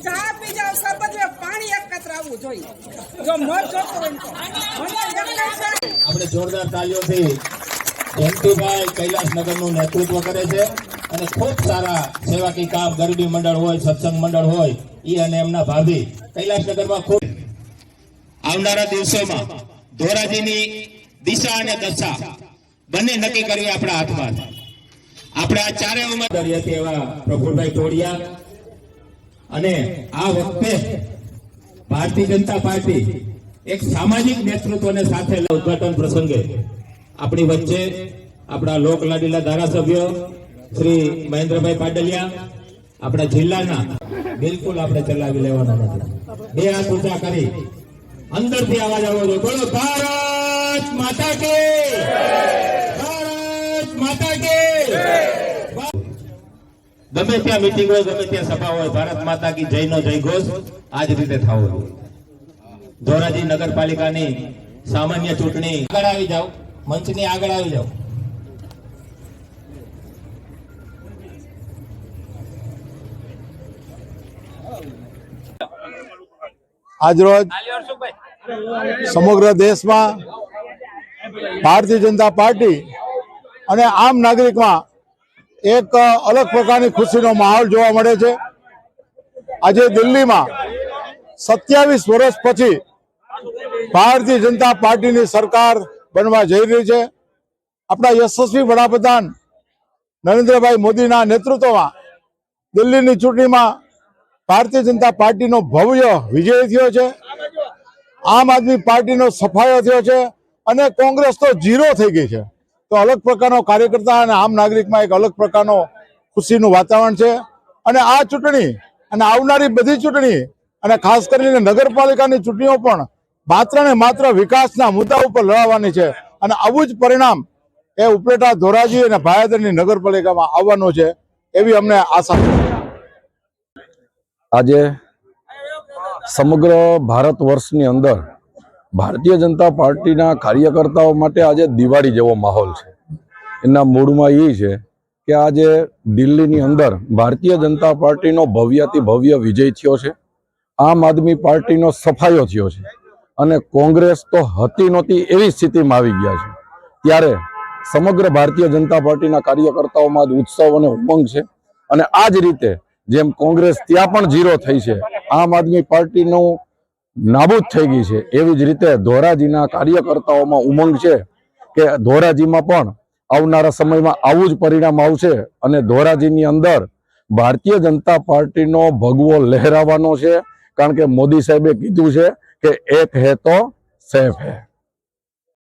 ચા પી જાવ, સરબત પાણી એકત્ર આવવું જોઈએ. જો મત જોતો હોય આપણે જોરદાર તાળીઓથી એમપીભાઈ કૈલાસનગરનું નેતૃત્વ કરે છે અને ખૂબ સારા સેવાકીય કામ, ગરબી મંડળ હોય, સત્સંગ મંડળ હોય, એ અને એમના ભાભી કૈલાસનગરમાં ખૂબ આવનારા દિવસોમાં ધોરાજીની દિશા અને દશા બંને નક્કી કરવી આપણા હાથમાં. આપણે આ ચારે ઉમેદવારી એવા પ્રફુલભાઈ ટોડિયા અને આ વખતે ભારતીય જનતા પાર્ટી એક સામાજિક નેતૃત્વને સાથે ઉદઘાટન પ્રસંગે આપણી વચ્ચે આપણા લોકલાડીલા ધારાસભ્ય શ્રી મહેન્દ્રભાઈ પાડલિયા આપણા જિલ્લાના બિલકુલ આપણે ચલાવી લેવાના નથી. બે હાથ ઊંચા કરી અંદરથી અવાજ આવવો જોઈએ. બોલો ભારત માતા કે, ભારત માતા કે. ગમે ત્યાં મીટિંગ હોય, ગમે ત્યાં સભા હોય, ભારત માતા કી જય નો જય ઘોષ આ જ રીતે થવો જોઈએ. ધોરાજી નગરપાલિકાની સામાન્ય ચૂંટણી આગળ આવી જાઓ, મંચની આગળ આવી જાઓ. આજરોજ સમગ્ર દેશમાં ભારતીય જનતા પાર્ટી અને આમ નાગરિકમાં એક અલગ પ્રકારની ખુશીનો માહોલ જોવા મળે છે. આજે દિલ્હીમાં 27 વર્ષ પછી ભારતીય જનતા પાર્ટીની સરકાર બનવા જઈ રહી છે. આપણા યશસ્વી વડાપ્રધાન નરેન્દ્રભાઈ મોદીના નેતૃત્વમાં દિલ્હીની ચૂંટણીમાં ભારતીય જનતા પાર્ટીનો ભવ્ય વિજય થયો છે. આમ આદમી પાર્ટીનો સફાયો થયો છે અને કોંગ્રેસ તો ઝીરો થઈ ગઈ છે. તો અલગ પ્રકારનો કાર્યકર્તા અને આમ નાગરિકમાં એક અલગ પ્રકારનો ખુશીનું વાતાવરણ છે. અને આ ચૂંટણી અને આવનારી બધી ચૂંટણી અને ખાસ કરીને નગરપાલિકાની ચૂંટણીઓ પણ માત્ર ને માત્ર વિકાસના મુદ્દા ઉપર લડાવવાની છે. અને આવું જ પરિણામ એ ઉપલેટા, ધોરાજી અને ભાયાદરની નગરપાલિકામાં આવવાનું છે એવી અમને આશા છે. આજે સમગ્ર ભારત વર્ષની અંદર ભારતીય જનતા પાર્ટીના કાર્યકર્તાઓ માટે આજે દિવાળી જેવો માહોલ છે. એના મૂળમાં એ છે કે આજે દિલ્હીની અંદર ભારતીય જનતા પાર્ટીનો ભવ્યાતિ ભવ્ય વિજય થયો છે. આમ આદમી પાર્ટીનો સફાયો થયો છે અને કોંગ્રેસ તો હતી નહોતી એવી સ્થિતિમાં આવી ગયા છે. ત્યારે સમગ્ર ભારતીય જનતા પાર્ટીના કાર્યકર્તાઓમાં જ ઉત્સવ અને ઉમંગ છે. અને આ જ રીતે જેમ કોંગ્રેસ ત્યાં પણ ઝીરો થઈ છે, આમ આદમી પાર્ટીનું નાબૂદ થઈ ગઈ છે, એવી જ રીતે ધોરાજીના કાર્યકર્તાઓમાં ઉમંગ છે કે ધોરાજીમાં પણ આવનારા સમયમાં આવું જ પરિણામ આવશે અને ધોરાજીની અંદર ભારતીય જનતા પાર્ટીનો ભગવો લહેરાવાનો છે. કારણ કે મોદી સાહેબે કીધું છે કે એક હે તો સેફ હે.